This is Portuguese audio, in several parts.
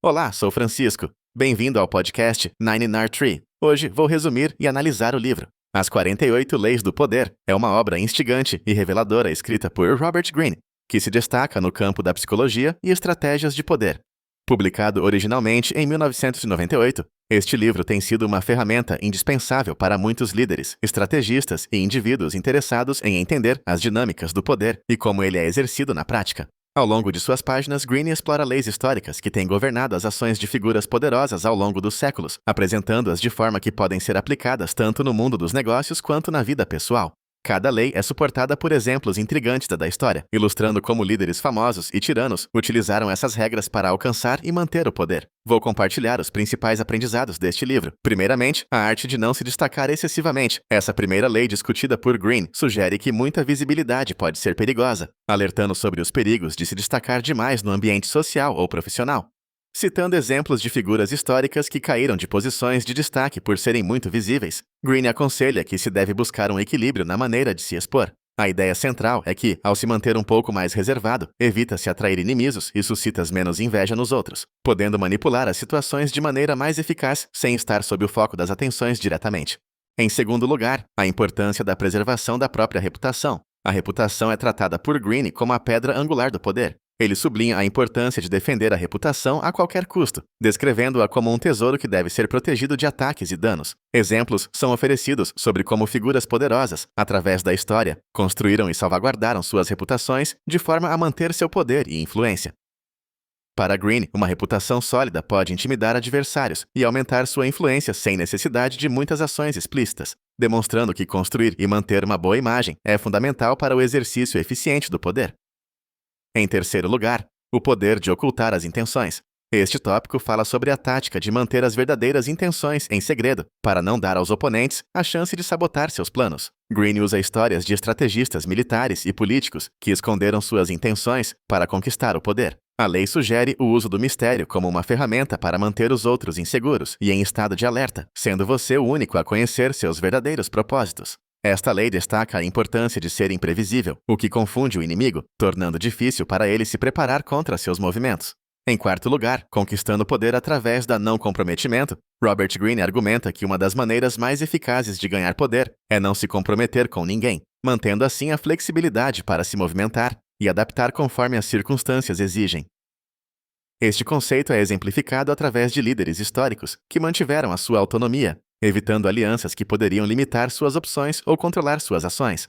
Olá, sou Francisco. Bem-vindo ao podcast Nine in Tree. Hoje vou resumir e analisar o livro. As 48 Leis do Poder é uma obra instigante e reveladora escrita por Robert Greene, que se destaca no campo da psicologia e estratégias de poder. Publicado originalmente em 1998, este livro tem sido uma ferramenta indispensável para muitos líderes, estrategistas e indivíduos interessados em entender as dinâmicas do poder e como ele é exercido na prática. Ao longo de suas páginas, Greene explora leis históricas que têm governado as ações de figuras poderosas ao longo dos séculos, apresentando-as de forma que podem ser aplicadas tanto no mundo dos negócios quanto na vida pessoal. Cada lei é suportada por exemplos intrigantes da história, ilustrando como líderes famosos e tiranos utilizaram essas regras para alcançar e manter o poder. Vou compartilhar os principais aprendizados deste livro. Primeiramente, a arte de não se destacar excessivamente. Essa primeira lei discutida por Greene sugere que muita visibilidade pode ser perigosa, alertando sobre os perigos de se destacar demais no ambiente social ou profissional. Citando exemplos de figuras históricas que caíram de posições de destaque por serem muito visíveis, Greene aconselha que se deve buscar um equilíbrio na maneira de se expor. A ideia central é que, ao se manter um pouco mais reservado, evita-se atrair inimigos e suscitas menos inveja nos outros, podendo manipular as situações de maneira mais eficaz sem estar sob o foco das atenções diretamente. Em segundo lugar, a importância da preservação da própria reputação. A reputação é tratada por Greene como a pedra angular do poder. Ele sublinha a importância de defender a reputação a qualquer custo, descrevendo-a como um tesouro que deve ser protegido de ataques e danos. Exemplos são oferecidos sobre como figuras poderosas, através da história, construíram e salvaguardaram suas reputações de forma a manter seu poder e influência. Para Greene, uma reputação sólida pode intimidar adversários e aumentar sua influência sem necessidade de muitas ações explícitas, demonstrando que construir e manter uma boa imagem é fundamental para o exercício eficiente do poder. Em terceiro lugar, o poder de ocultar as intenções. Este tópico fala sobre a tática de manter as verdadeiras intenções em segredo, para não dar aos oponentes a chance de sabotar seus planos. Greene usa histórias de estrategistas militares e políticos que esconderam suas intenções para conquistar o poder. A lei sugere o uso do mistério como uma ferramenta para manter os outros inseguros e em estado de alerta, sendo você o único a conhecer seus verdadeiros propósitos. Esta lei destaca a importância de ser imprevisível, o que confunde o inimigo, tornando difícil para ele se preparar contra seus movimentos. Em quarto lugar, conquistando poder através da não comprometimento, Robert Greene argumenta que uma das maneiras mais eficazes de ganhar poder é não se comprometer com ninguém, mantendo assim a flexibilidade para se movimentar e adaptar conforme as circunstâncias exigem. Este conceito é exemplificado através de líderes históricos que mantiveram a sua autonomia, evitando alianças que poderiam limitar suas opções ou controlar suas ações.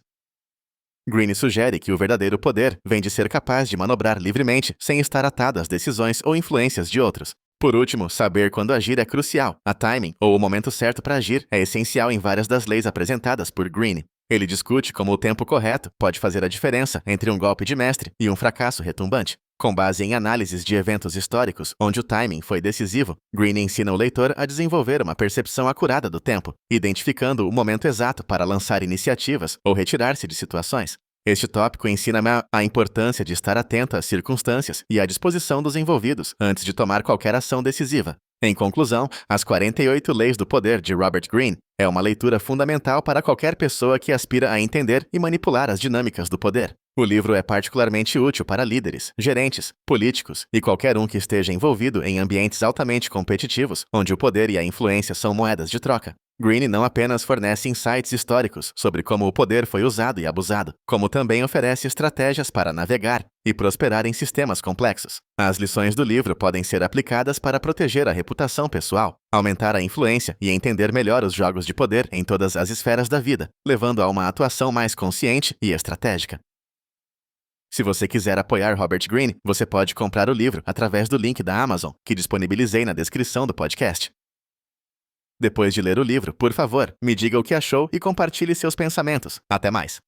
Greene sugere que o verdadeiro poder vem de ser capaz de manobrar livremente sem estar atado às decisões ou influências de outros. Por último, saber quando agir é crucial. A timing, ou o momento certo para agir, é essencial em várias das leis apresentadas por Greene. Ele discute como o tempo correto pode fazer a diferença entre um golpe de mestre e um fracasso retumbante. Com base em análises de eventos históricos onde o timing foi decisivo, Greene ensina o leitor a desenvolver uma percepção acurada do tempo, identificando o momento exato para lançar iniciativas ou retirar-se de situações. Este tópico ensina-me a importância de estar atento às circunstâncias e à disposição dos envolvidos antes de tomar qualquer ação decisiva. Em conclusão, As 48 Leis do Poder de Robert Greene é uma leitura fundamental para qualquer pessoa que aspira a entender e manipular as dinâmicas do poder. O livro é particularmente útil para líderes, gerentes, políticos e qualquer um que esteja envolvido em ambientes altamente competitivos, onde o poder e a influência são moedas de troca. Greene não apenas fornece insights históricos sobre como o poder foi usado e abusado, como também oferece estratégias para navegar e prosperar em sistemas complexos. As lições do livro podem ser aplicadas para proteger a reputação pessoal, aumentar a influência e entender melhor os jogos de poder em todas as esferas da vida, levando a uma atuação mais consciente e estratégica. Se você quiser apoiar Robert Greene, você pode comprar o livro através do link da Amazon, que disponibilizei na descrição do podcast. Depois de ler o livro, por favor, me diga o que achou e compartilhe seus pensamentos. Até mais!